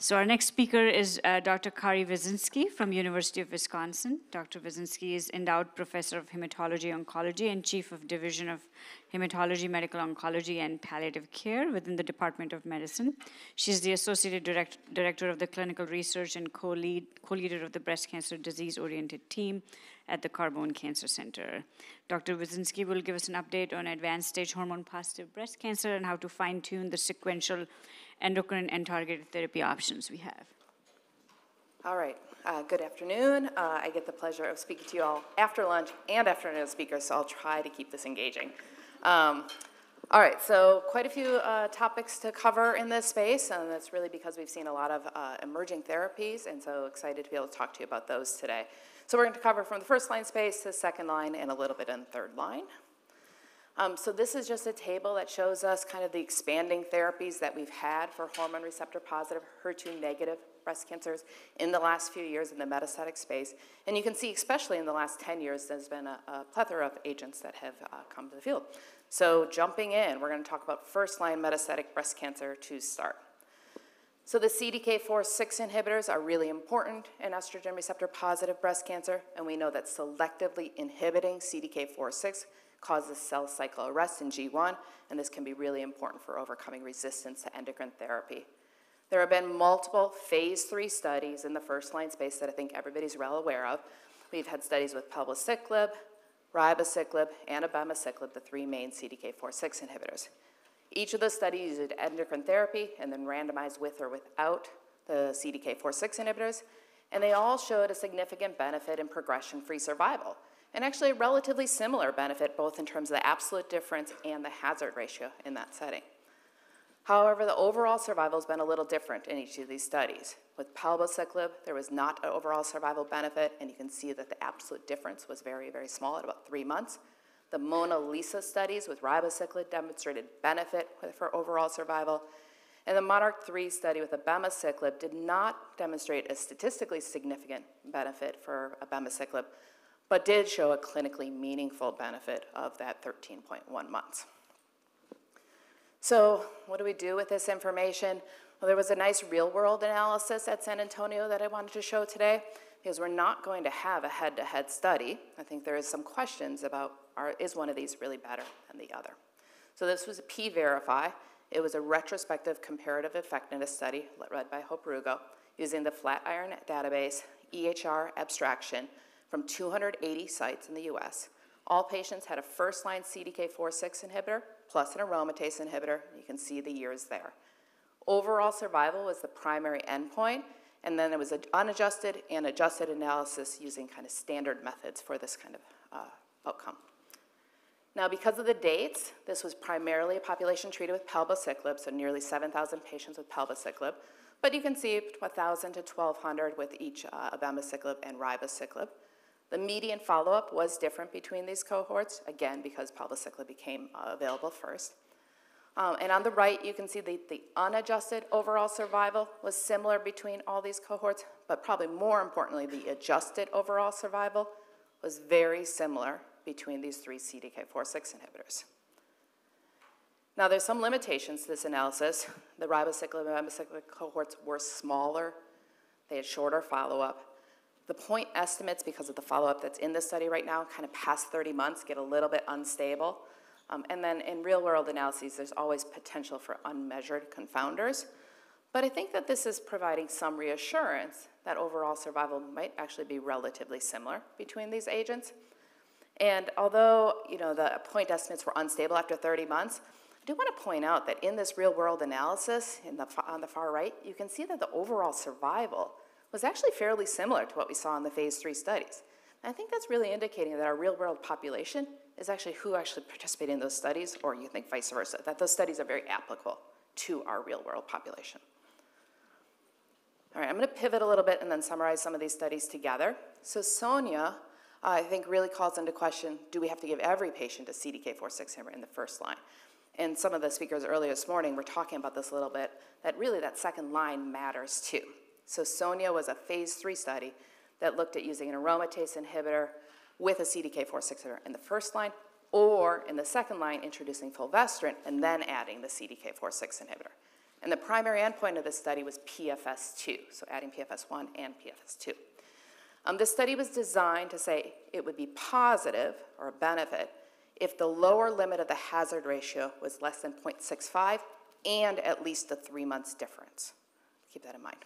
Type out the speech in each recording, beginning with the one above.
So our next speaker is Dr. Kari Wisinski from University of Wisconsin. Dr. Wisinski is endowed professor of hematology oncology and chief of division of hematology, medical oncology, and palliative care within the Department of Medicine. She's the associate director of the clinical research and co-leader of the breast cancer disease-oriented team at the Carbone Cancer Center. Dr. Wisinski will give us an update on advanced stage hormone-positive breast cancer and how to fine-tune the sequential endocrine and targeted therapy options we have. All right, good afternoon. I get the pleasure of speaking to you all after lunch and afternoon speakers, so I'll try to keep this engaging. All right, so quite a few topics to cover in this space, and that's really because we've seen a lot of emerging therapies, and so excited to be able to talk to you about those today. So we're going to cover from the first line space to the second line and a little bit in third line. So this is just a table that shows us kind of the expanding therapies that we've had for hormone receptor positive, HER2 negative breast cancers in the last few years in the metastatic space. And you can see, especially in the last 10 years, there's been a plethora of agents that have come to the field. So jumping in, we're going to talk about first-line metastatic breast cancer to start. So the CDK4/6 inhibitors are really important in estrogen receptor positive breast cancer, and we know that selectively inhibiting CDK4/6 causes cell cycle arrest in G1, and this can be really important for overcoming resistance to endocrine therapy. There have been multiple phase 3 studies in the first-line space that I think everybody's well aware of. We've had studies with palbociclib, ribociclib, and abemaciclib, the three main CDK4/6 inhibitors. Each of the studies used endocrine therapy and then randomized with or without the CDK4/6 inhibitors, and they all showed a significant benefit in progression-free survival, and actually a relatively similar benefit both in terms of the absolute difference and the hazard ratio in that setting. However, the overall survival has been a little different in each of these studies. With palbociclib, there was not an overall survival benefit, and you can see that the absolute difference was very, very small at about 3 months. The Mona Lisa studies with ribociclib demonstrated benefit for overall survival, and the Monarch 3 study with abemaciclib did not demonstrate a statistically significant benefit for abemaciclib, but did show a clinically meaningful benefit of that 13.1 months. So what do we do with this information? Well, there was a nice real-world analysis at San Antonio that I wanted to show today, because we're not going to have a head-to-head study. I think there is some questions about, is one of these really better than the other? So this was a P-Verify. It was a retrospective comparative effectiveness study led by Hope Rugo using the Flatiron database EHR abstraction from 280 sites in the US. All patients had a first-line CDK4/6 inhibitor plus an aromatase inhibitor. You can see the years there. Overall survival was the primary endpoint, and then there was an unadjusted and adjusted analysis using kind of standard methods for this kind of outcome. Now, because of the dates, this was primarily a population treated with palbociclib, so nearly 7,000 patients with palbociclib, but you can see 1,000 to 1,200 with each abemaciclib and ribociclib. The median follow-up was different between these cohorts, again, because palbociclib became available first. And on the right, you can see the unadjusted overall survival was similar between all these cohorts, but probably more importantly, the adjusted overall survival was very similar between these three CDK4/6 inhibitors. Now, there's some limitations to this analysis. The ribociclib and abemaciclib cohorts were smaller. They had shorter follow-up. The point estimates, because of the follow-up that's in this study right now, kind of past 30 months, get a little bit unstable. And then in real-world analyses, there's always potential for unmeasured confounders. But I think that this is providing some reassurance that overall survival might actually be relatively similar between these agents. And although the point estimates were unstable after 30 months, I do want to point out that in this real-world analysis on the far right, you can see that the overall survival was actually fairly similar to what we saw in the phase 3 studies. And I think that's really indicating that our real-world population is actually who actually participated in those studies, or you think vice versa, that those studies are very applicable to our real-world population. All right, I'm going to pivot a little bit and then summarize some of these studies together. So Sonia, I think, really calls into question, do we have to give every patient a CDK4/6 inhibitor in the first line? And some of the speakers earlier this morning were talking about this a little bit, that really that second line matters too. So Sonia was a phase 3 study that looked at using an aromatase inhibitor with a CDK4/6 inhibitor in the first line, or in the second line, introducing fulvestrant and then adding the CDK4/6 inhibitor. And the primary endpoint of this study was PFS2, so adding PFS1 and PFS2. This study was designed to say it would be positive or a benefit if the lower limit of the hazard ratio was less than 0.65 and at least a 3 months difference. Keep that in mind.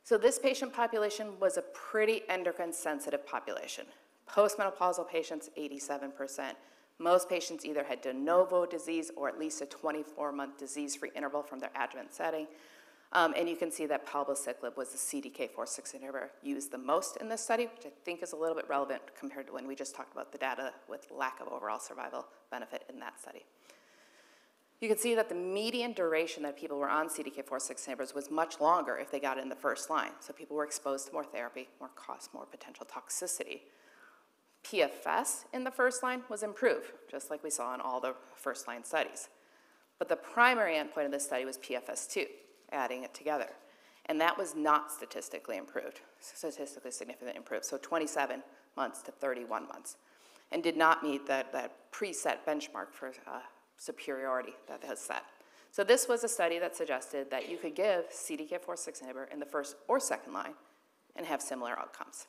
So this patient population was a pretty endocrine sensitive population. Postmenopausal patients, 87%. Most patients either had de novo disease or at least a 24-month disease-free interval from their adjuvant setting. And you can see that palbociclib was the CDK4/6 inhibitor used the most in this study, which I think is a little bit relevant compared to when we just talked about the data with lack of overall survival benefit in that study. You can see that the median duration that people were on CDK4/6 inhibitors was much longer if they got it in the first line. So people were exposed to more therapy, more cost, more potential toxicity. PFS in the first line was improved, just like we saw in all the first line studies. But the primary endpoint of this study was PFS2, adding it together. And that was not statistically improved, statistically significantly improved, so 27 months to 31 months, and did not meet that preset benchmark for superiority that was set. So this was a study that suggested that you could give CDK4/6 inhibitor in the first or second line and have similar outcomes.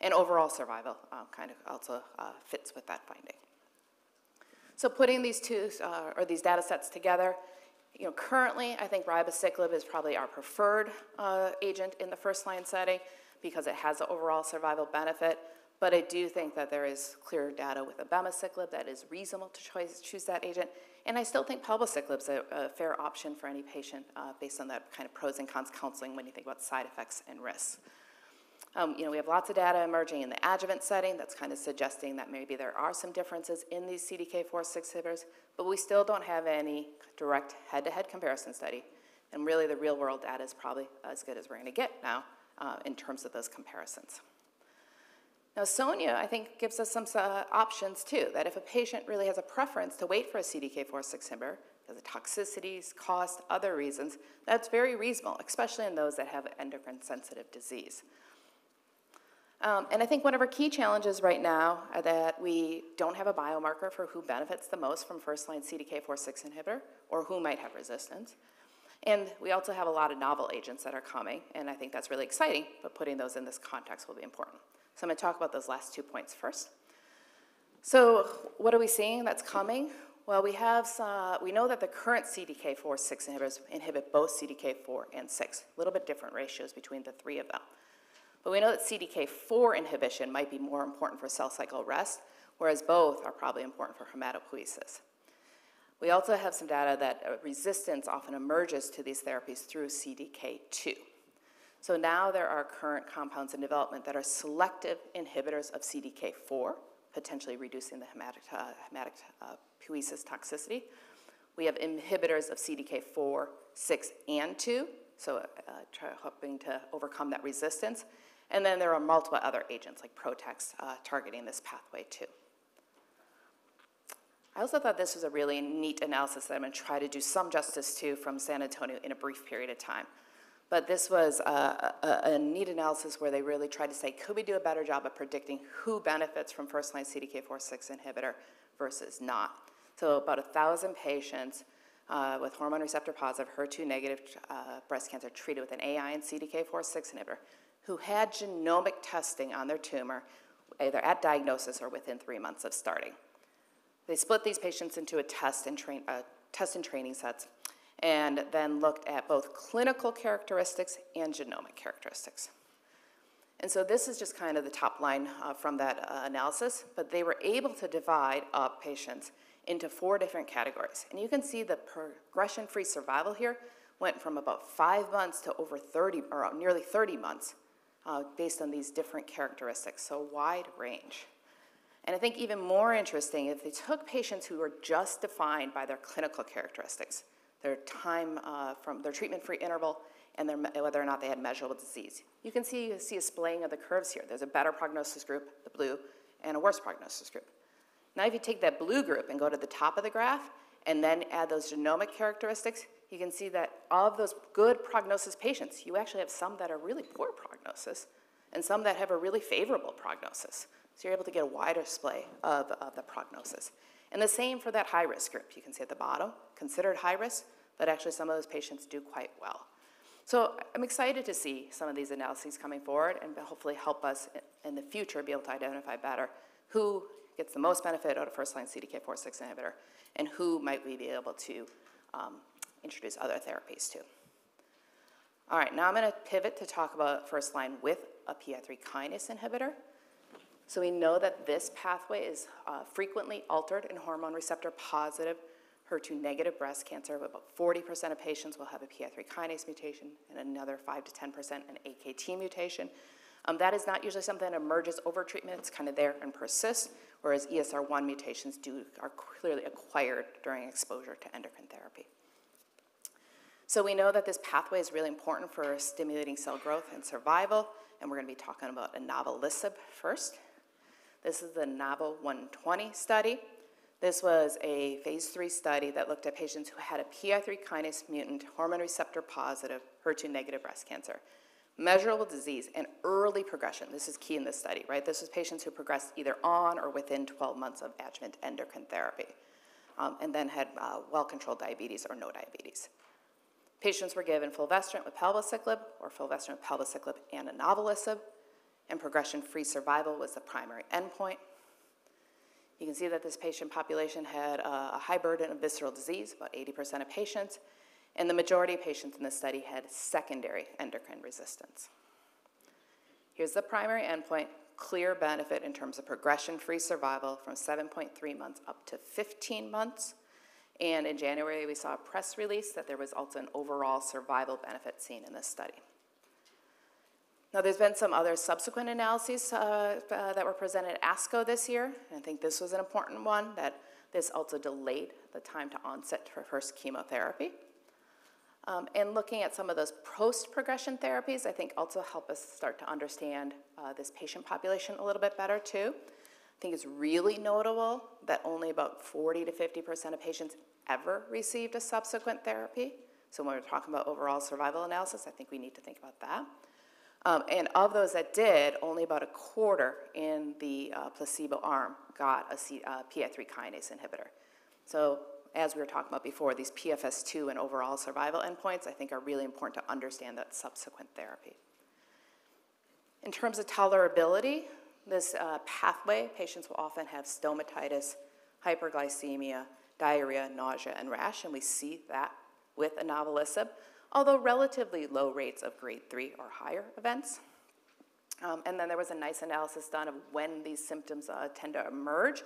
And overall survival kind of also fits with that finding. So putting these these data sets together, currently I think ribociclib is probably our preferred agent in the first line setting because it has an overall survival benefit. But I do think that there is clear data with abemaciclib that is reasonable to choose that agent. And I still think palbociclib is a fair option for any patient based on that kind of pros and cons counseling when you think about side effects and risks. We have lots of data emerging in the adjuvant setting that's kind of suggesting that maybe there are some differences in these CDK4/6 inhibitors, but we still don't have any direct head-to-head comparison study. And really the real-world data is probably as good as we're going to get now in terms of those comparisons. Now, Sonia, I think, gives us some options, too, that if a patient really has a preference to wait for a CDK4/6 inhibitor, because of toxicities, cost, other reasons, that's very reasonable, especially in those that have endocrine-sensitive disease. And I think one of our key challenges right now are that we don't have a biomarker for who benefits the most from first-line CDK4/6 inhibitor or who might have resistance. And we also have a lot of novel agents that are coming, and I think that's really exciting, but putting those in this context will be important. So I'm going to talk about those last 2 points first. So what are we seeing that's coming? Well, we know that the current CDK4/6 inhibitors inhibit both CDK4 and 6, a little bit different ratios between the three of them. But we know that CDK4 inhibition might be more important for cell cycle rest, whereas both are probably important for hematopoiesis. We also have some data that resistance often emerges to these therapies through CDK2. So now there are current compounds in development that are selective inhibitors of CDK4, potentially reducing the hematopoiesis toxicity. We have inhibitors of CDK4, 6, and 2, so hoping to overcome that resistance. And then there are multiple other agents like Protex targeting this pathway too. I also thought this was a really neat analysis that I'm going to try to do some justice to from San Antonio in a brief period of time. But this was a neat analysis where they really tried to say, could we do a better job of predicting who benefits from first-line CDK4/6 inhibitor versus not? So about 1,000 patients with hormone receptor-positive, HER2-negative breast cancer treated with an AI and CDK4/6 inhibitor who had genomic testing on their tumor either at diagnosis or within 3 months of starting. They split these patients into a test and training sets and then looked at both clinical characteristics and genomic characteristics. And so this is just kind of the top line from that analysis, but they were able to divide up patients into 4 different categories. And you can see the progression-free survival here went from about 5 months to over 30, or nearly 30 months based on these different characteristics, so wide range. And I think even more interesting, if they took patients who were just defined by their clinical characteristics, their time from their treatment-free interval, and whether or not they had measurable disease. You can see a splaying of the curves here. There's a better prognosis group, the blue, and a worse prognosis group. Now if you take that blue group and go to the top of the graph, and then add those genomic characteristics, you can see that of those good prognosis patients, you actually have some that are really poor prognosis, and some that have a really favorable prognosis. So you're able to get a wider splay of the prognosis. And the same for that high-risk group. You can see at the bottom, considered high risk, but actually some of those patients do quite well. So I'm excited to see some of these analyses coming forward and hopefully help us in the future be able to identify better who gets the most benefit out of first-line CDK4/6 inhibitor and who might we be able to introduce other therapies to. All right, now I'm going to pivot to talk about first-line with a PI3 kinase inhibitor. So we know that this pathway is frequently altered in hormone receptor-positive, HER2-negative breast cancer. About 40% of patients will have a PI3 kinase mutation and another 5 to 10% an AKT mutation. That is not usually something that emerges over treatment. It's kind of there and persists, whereas ESR1 mutations are clearly acquired during exposure to endocrine therapy. So we know that this pathway is really important for stimulating cell growth and survival, and we're going to be talking about inavolisib first. This is the NAVO120 study. This was a phase 3 study that looked at patients who had a PI3 kinase mutant, hormone receptor positive, HER2-negative breast cancer. Measurable disease and early progression. This is key in this study, right? This was patients who progressed either on or within 12 months of adjuvant endocrine therapy, and then had well-controlled diabetes or no diabetes. Patients were given fulvestrant with palbociclib or fulvestrant with palbociclib and inavolisib, and progression-free survival was the primary endpoint. You can see that this patient population had a high burden of visceral disease, about 80% of patients, and the majority of patients in this study had secondary endocrine resistance. Here's the primary endpoint, clear benefit in terms of progression-free survival from 7.3 months up to 15 months. And in January, we saw a press release that there was also an overall survival benefit seen in this study. Now, there's been some other subsequent analyses that were presented at ASCO this year, and I think this was an important one, that this also delayed the time to onset for first chemotherapy. And looking at some of those post-progression therapies, I think also help us start to understand this patient population a little bit better too. I think it's really notable that only about 40 to 50% of patients ever received a subsequent therapy. So when we're talking about overall survival analysis, I think we need to think about that. And of those that did, only about a quarter in the placebo arm got a PI3 kinase inhibitor. So as we were talking about before, these PFS2 and overall survival endpoints, I think are really important to understand that subsequent therapy. In terms of tolerability, this pathway, patients will often have stomatitis, hyperglycemia, diarrhea, nausea, and rash, and we see that with inavolisib, although relatively low rates of grade 3 or higher events. And then there was a nice analysis done of when these symptoms tend to emerge,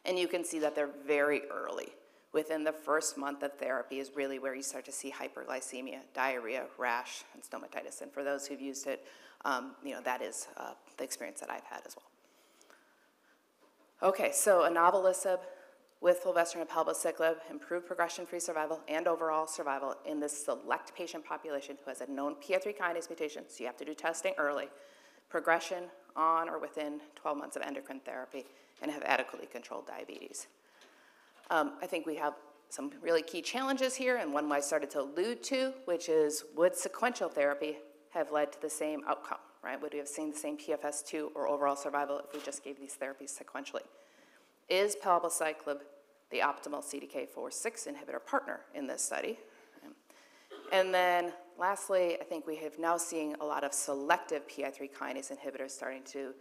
and you can see that they're very early. Within the first month of therapy is really where you start to see hyperglycemia, diarrhea, rash, and stomatitis. And for those who've used it, that is the experience that I've had as well. Okay, so inavolisib with fulvestrant and palbociclib improved progression-free survival and overall survival in this select patient population who has a known PI3 kinase mutation, so you have to do testing early, progression on or within 12 months of endocrine therapy, and have adequately controlled diabetes. I think we have some really key challenges here, and one I started to allude to, which is, would sequential therapy have led to the same outcome, right? Would we have seen the same PFS2 or overall survival if we just gave these therapies sequentially? Is palbociclib the optimal CDK4/6 inhibitor partner in this study? And then lastly, I think we have now seen a lot of selective PI3 kinase inhibitors starting to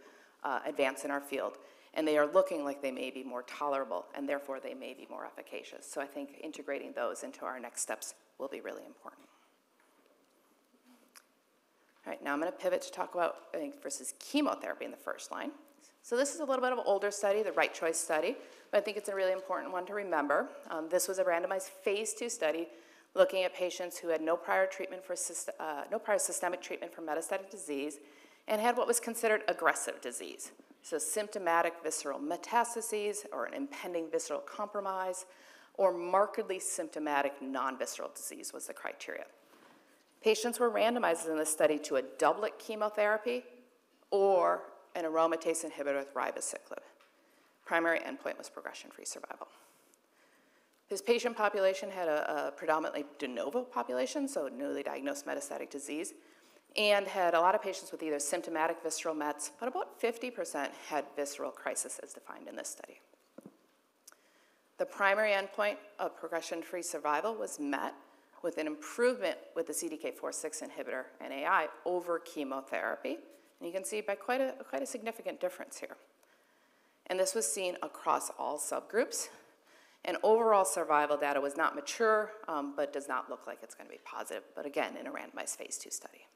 advance in our field, and they are looking like they may be more tolerable, and therefore they may be more efficacious. So I think integrating those into our next steps will be really important. All right, now I'm going to pivot to talk about, I think, versus chemotherapy in the first line. So this is a little bit of an older study, the Right Choice study, but I think it's a really important one to remember. This was a randomized phase 2 study looking at patients who had no prior systemic treatment for metastatic disease and had what was considered aggressive disease. So symptomatic visceral metastases or an impending visceral compromise or markedly symptomatic non-visceral disease was the criteria. Patients were randomized in this study to a doublet chemotherapy or an aromatase inhibitor with ribociclib. Primary endpoint was progression-free survival. This patient population had a predominantly de novo population, so newly diagnosed metastatic disease, and had a lot of patients with either symptomatic visceral mets, but about 50% had visceral crisis as defined in this study. The primary endpoint of progression-free survival was met with an improvement with the CDK4/6 inhibitor and AI over chemotherapy. And you can see by quite a significant difference here. And this was seen across all subgroups. And overall survival data was not mature, but does not look like it's going to be positive, but again, in a randomized phase 2 study.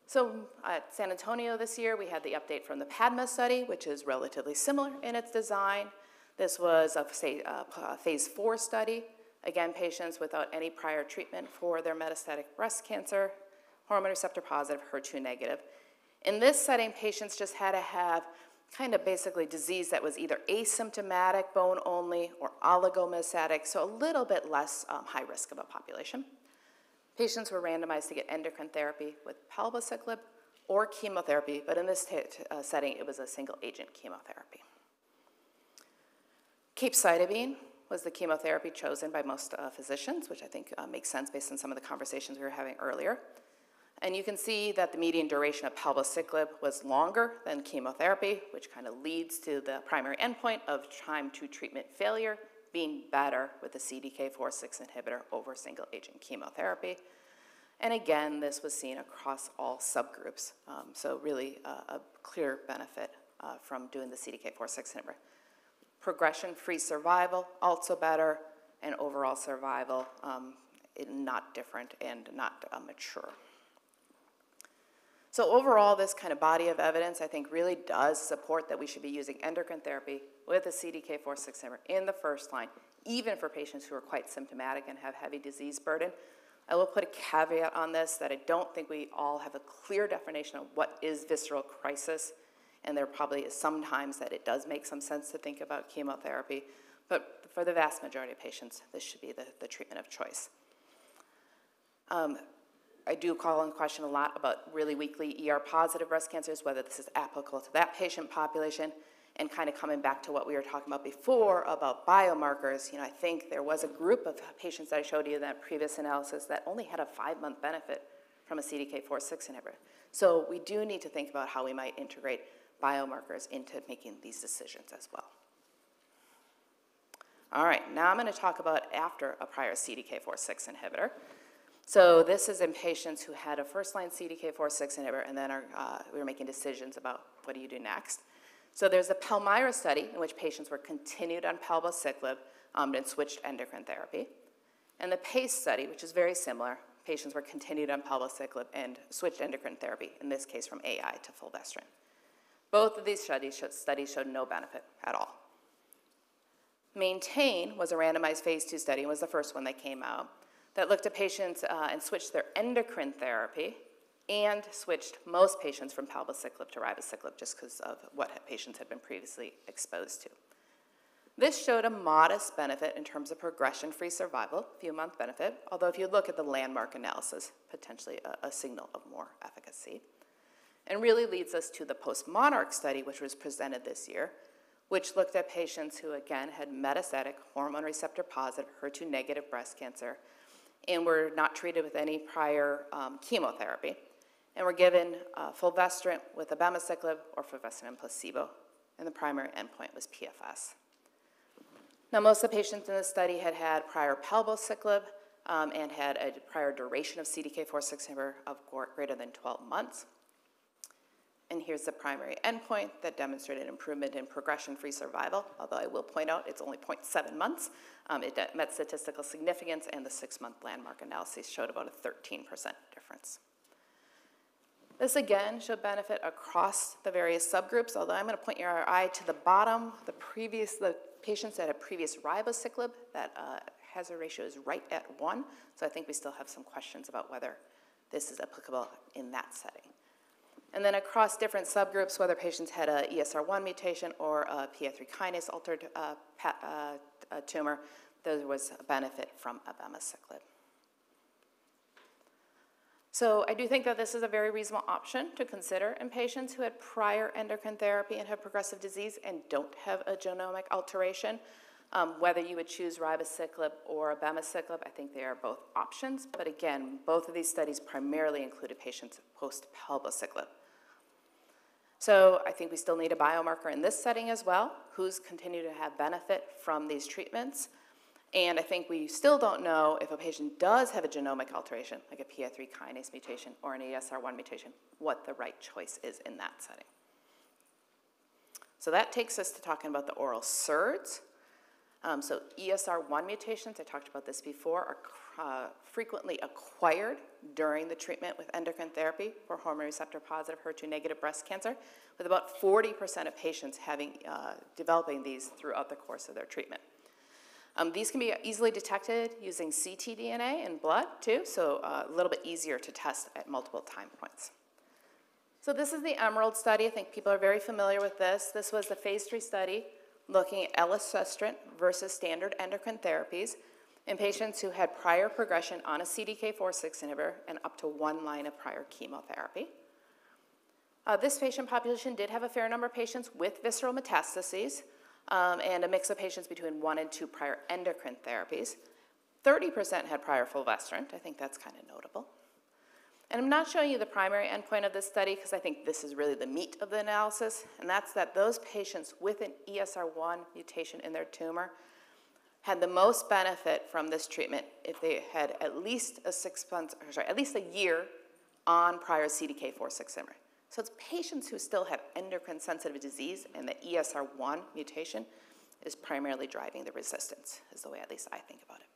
So at San Antonio this year, we had the update from the PADMA study, which is relatively similar in its design. This was a phase 4 study. Again, patients without any prior treatment for their metastatic breast cancer, hormone receptor positive, HER2 negative. In this setting, patients just had to have kind of basically disease that was either asymptomatic, bone only, or oligometastatic, so a little bit less high risk of a population. Patients were randomized to get endocrine therapy with palbociclib or chemotherapy, but in this setting, it was a single agent chemotherapy. Capecitabine was the chemotherapy chosen by most physicians, which I think makes sense based on some of the conversations we were having earlier. And you can see that the median duration of palbociclib was longer than chemotherapy, which kind of leads to the primary endpoint of time to treatment failure being better with the CDK4/6 inhibitor over single agent chemotherapy. And again, this was seen across all subgroups. So really a clear benefit from doing the CDK4/6 inhibitor. Progression-free survival, also better, and overall survival, not different and not mature. So overall, this kind of body of evidence, I think, really does support that we should be using endocrine therapy with a CDK4/6 inhibitor in the first line, even for patients who are quite symptomatic and have heavy disease burden. I will put a caveat on this that I don't think we all have a clear definition of what is visceral crisis, and there probably is sometimes that it does make some sense to think about chemotherapy, but for the vast majority of patients, this should be the treatment of choice. I do call in question a lot about really weakly ER-positive breast cancers, whether this is applicable to that patient population, and kind of coming back to what we were talking about before about biomarkers. I think there was a group of patients that I showed you in that previous analysis that only had a 5-month benefit from a CDK4/6 inhibitor. So we do need to think about how we might integrate biomarkers into making these decisions as well. All right, now I'm going to talk about after a prior CDK4/6 inhibitor. So this is in patients who had a first-line CDK4/6 inhibitor, and then we were making decisions about what do you do next. So there's a Palmyra study in which patients were continued on palbociclib and switched endocrine therapy. And the PACE study, which is very similar, patients were continued on palbociclib and switched endocrine therapy, in this case from AI to fulvestrant. Both of these studies showed no benefit at all. Maintain was a randomized phase 2 study, and was the first one that came out, that looked at patients and switched their endocrine therapy and switched most patients from palbociclib to ribociclib just because of what patients had been previously exposed to. This showed a modest benefit in terms of progression-free survival, few-month benefit, although if you look at the landmark analysis, potentially a signal of more efficacy. And really leads us to the post-MONARCH study, which was presented this year, which looked at patients who, again, had metastatic hormone receptor-positive, HER2 negative breast cancer, and were not treated with any prior chemotherapy, and were given fulvestrant with abemaciclib or fulvestrant and placebo, and the primary endpoint was PFS. Now, most of the patients in this study had had prior palbociclib and had a prior duration of CDK4/6 inhibitor of greater than 12 months. And here's the primary endpoint that demonstrated improvement in progression-free survival, although I will point out it's only 0.7 months. It met statistical significance, and the 6-month landmark analysis showed about a 13% difference. This again showed benefit across the various subgroups, although I'm going to point your eye to the bottom. The patients that had previous ribociclib, that hazard ratio is right at 1, so I think we still have some questions about whether this is applicable in that setting. And then across different subgroups, whether patients had a ESR1 mutation or a PI3 kinase altered tumor, there was a benefit from abemaciclib. So I do think that this is a very reasonable option to consider in patients who had prior endocrine therapy and have progressive disease and don't have a genomic alteration. Whether you would choose ribociclib or abemaciclib, I think they are both options. But again, both of these studies primarily included patients post-palbociclib. So I think we still need a biomarker in this setting as well, who's continued to have benefit from these treatments. And I think we still don't know if a patient does have a genomic alteration, like a PI3 kinase mutation or an ESR1 mutation, what the right choice is in that setting. So that takes us to talking about the oral SERDs. So ESR1 mutations, I talked about this before, are frequently acquired during the treatment with endocrine therapy for hormone receptor-positive, HER2-negative breast cancer, with about 40% of patients developing these throughout the course of their treatment. These can be easily detected using ctDNA in blood, too, so a little bit easier to test at multiple time points. So this is the EMERALD study. I think people are very familiar with this. This was the phase 3 study looking at elacestrant versus standard endocrine therapies in patients who had prior progression on a CDK4/6 inhibitor and up to 1 line of prior chemotherapy. This patient population did have a fair number of patients with visceral metastases and a mix of patients between 1 and 2 prior endocrine therapies. 30% had prior fulvestrant. I think that's kind of notable. And I'm not showing you the primary endpoint of this study because I think this is really the meat of the analysis, and that's that those patients with an ESR1 mutation in their tumor had the most benefit from this treatment if they had at least at least a year on prior CDK4/6 inhibitor. So it's patients who still have endocrine sensitive disease, and the ESR1 mutation is primarily driving the resistance, is the way at least I think about it.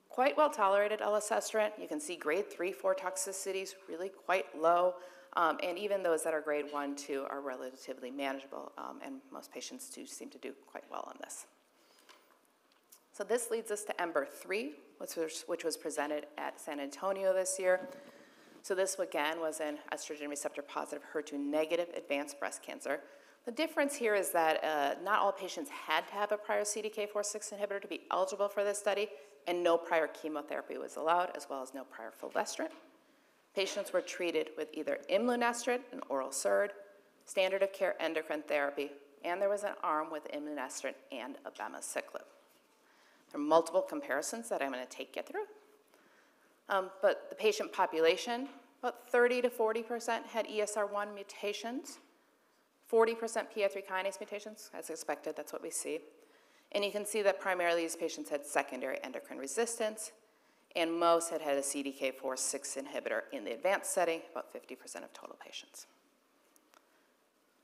Quite well tolerated elacestrant. You can see grade 3/4 toxicities, really quite low, and even those that are grade 1/2 are relatively manageable, and most patients do seem to do quite well on this. So this leads us to EMBER-3, which was presented at San Antonio this year. So this, again, was in estrogen receptor-positive, HER2-negative advanced breast cancer. The difference here is that not all patients had to have a prior CDK4/6 inhibitor to be eligible for this study, and no prior chemotherapy was allowed, as well as no prior fulvestrant. Patients were treated with either imlunestrant, an oral SERD, standard of care endocrine therapy, and there was an arm with imlunestrant and abemaciclib. There are multiple comparisons that I'm going to take you through. But the patient population, about 30 to 40% had ESR1 mutations, 40% PI3 kinase mutations, as expected, that's what we see. And you can see that primarily these patients had secondary endocrine resistance, and most had had a CDK4/6 inhibitor in the advanced setting, about 50% of total patients.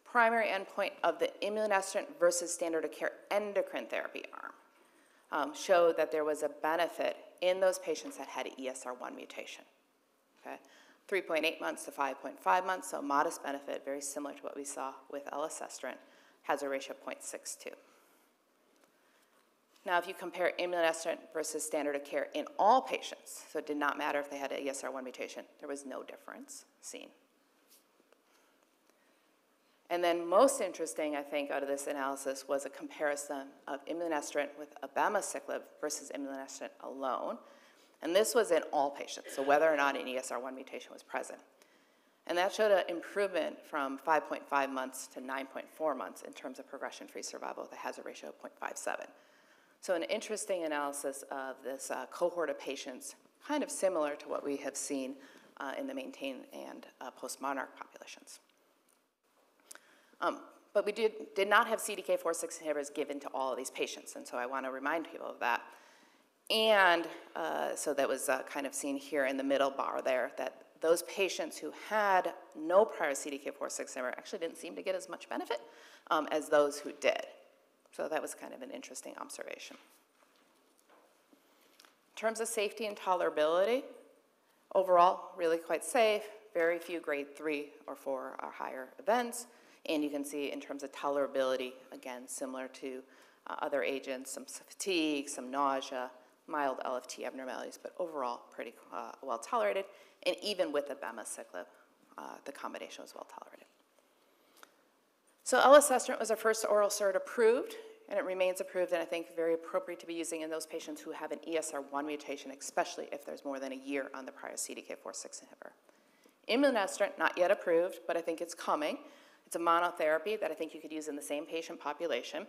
Primary endpoint of the imlunestrant versus standard of care endocrine therapy arm showed that there was a benefit in those patients that had an ESR1 mutation. Okay? 3.8 months to 5.5 months, so modest benefit, very similar to what we saw with elacestrant, hazard ratio of 0.62. Now, if you compare imlunestrant versus standard of care in all patients, so it did not matter if they had an ESR1 mutation, there was no difference seen. And then most interesting, I think, out of this analysis was a comparison of imlunestrant with abemaciclib versus imlunestrant alone. And this was in all patients, so whether or not an ESR1 mutation was present. And that showed an improvement from 5.5 months to 9.4 months in terms of progression-free survival with a hazard ratio of 0.57. So an interesting analysis of this cohort of patients, kind of similar to what we have seen in the MAINTAIN and post-MONARCH populations. But we did not have CDK4/6 inhibitors given to all of these patients, and so I want to remind people of that. And so that was kind of seen here in the middle bar there, that those patients who had no prior CDK4/6 inhibitor actually didn't seem to get as much benefit as those who did. So that was kind of an interesting observation. In terms of safety and tolerability, overall, really quite safe, very few grade 3 or 4 or higher events. And you can see in terms of tolerability, again, similar to other agents, some fatigue, some nausea, mild LFT abnormalities, but overall pretty well tolerated. And even with abemaciclib, the combination was well tolerated. So elacestrant was our first oral SERD approved, and it remains approved, and I think very appropriate to be using in those patients who have an ESR1 mutation, especially if there's more than a year on the prior CDK4/6 inhibitor. Imlunestrant, not yet approved, but I think it's coming. It's a monotherapy that I think you could use in the same patient population.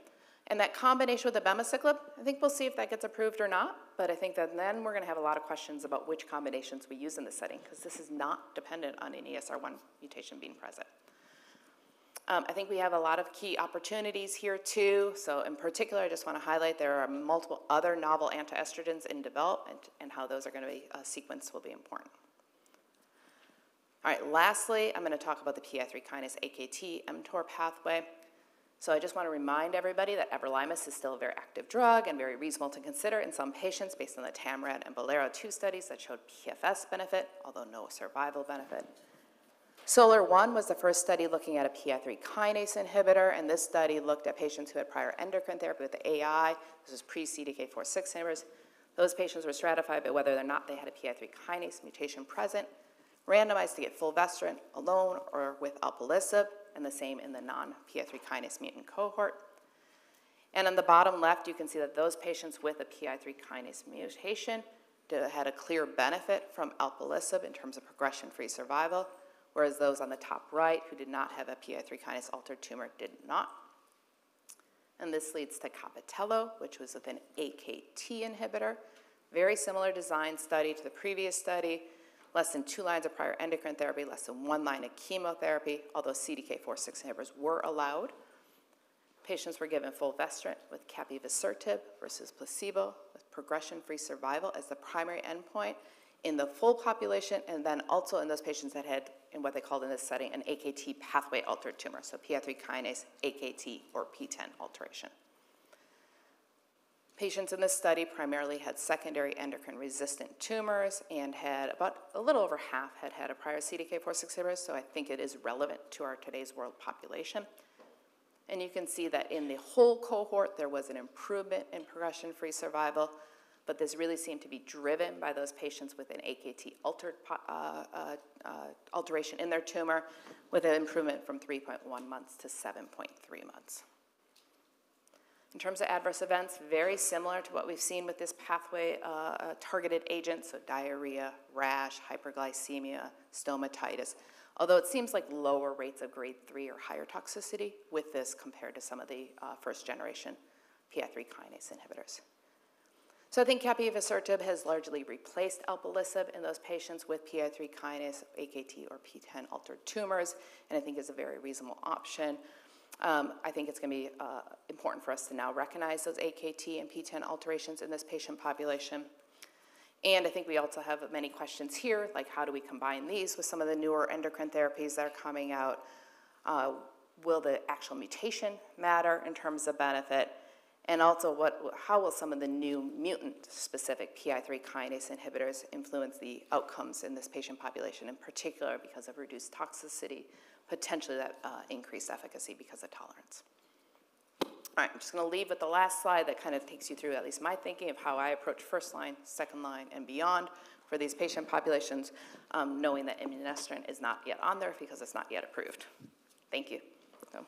And that combination with abemaciclib, I think we'll see if that gets approved or not, but I think that then we're going to have a lot of questions about which combinations we use in this setting, because this is not dependent on an ESR1 mutation being present. I think we have a lot of key opportunities here too. So in particular, I just want to highlight there are multiple other novel antiestrogens in development, and how those are going to be sequenced will be important. All right, lastly, I'm going to talk about the PI3 kinase AKT mTOR pathway. So I just want to remind everybody that everolimus is still a very active drug and very reasonable to consider in some patients based on the TAMRAD and BOLERO-2 studies that showed PFS benefit, although no survival benefit. SOLAR-1 was the first study looking at a PI3 kinase inhibitor, and this study looked at patients who had prior endocrine therapy with the AI. This was pre-CDK4/6 inhibitors. Those patients were stratified by whether or not they had a PI3 kinase mutation present, randomized to get fulvestrant alone or with alpelisib, and the same in the non-PI3 kinase mutant cohort. And on the bottom left, you can see that those patients with a PI3 kinase mutation had a clear benefit from alpelisib in terms of progression-free survival, whereas those on the top right who did not have a PI3 kinase altered tumor did not. And this leads to Capitello, which was with an AKT inhibitor. Very similar design study to the previous study. Less than 2 lines of prior endocrine therapy, less than 1 line of chemotherapy, although CDK4/6 inhibitors were allowed. Patients were given fulvestrant with capivasertib versus placebo with progression-free survival as the primary endpoint in the full population, and then also in those patients that had, in what they called in this setting, an AKT pathway altered tumor, so PI3 kinase, AKT, or PTEN alteration. Patients in this study primarily had secondary endocrine-resistant tumors and had about a little over half had had a prior CDK4/6 inhibitor, so I think it is relevant to our today's world population. And you can see that in the whole cohort, there was an improvement in progression-free survival, but this really seemed to be driven by those patients with an AKT alteration in their tumor, with an improvement from 3.1 months to 7.3 months. In terms of adverse events, very similar to what we've seen with this pathway targeted agent, so diarrhea, rash, hyperglycemia, stomatitis, although it seems like lower rates of grade 3 or higher toxicity with this compared to some of the first generation PI3 kinase inhibitors. So I think capivasertib has largely replaced alpelisib in those patients with PI3 kinase, AKT, or PTEN altered tumors, and I think is a very reasonable option. I think it's going to be important for us to now recognize those AKT and PTEN alterations in this patient population. And I think we also have many questions here, like how do we combine these with some of the newer endocrine therapies that are coming out? Will the actual mutation matter in terms of benefit? And also, how will some of the new mutant-specific PI3 kinase inhibitors influence the outcomes in this patient population, in particular because of reduced toxicity, potentially that increased efficacy because of tolerance? All right, I'm just going to leave with the last slide that kind of takes you through at least my thinking of how I approach first line, second line, and beyond for these patient populations, knowing that imlunestrant is not yet on there because it's not yet approved. Thank you. So.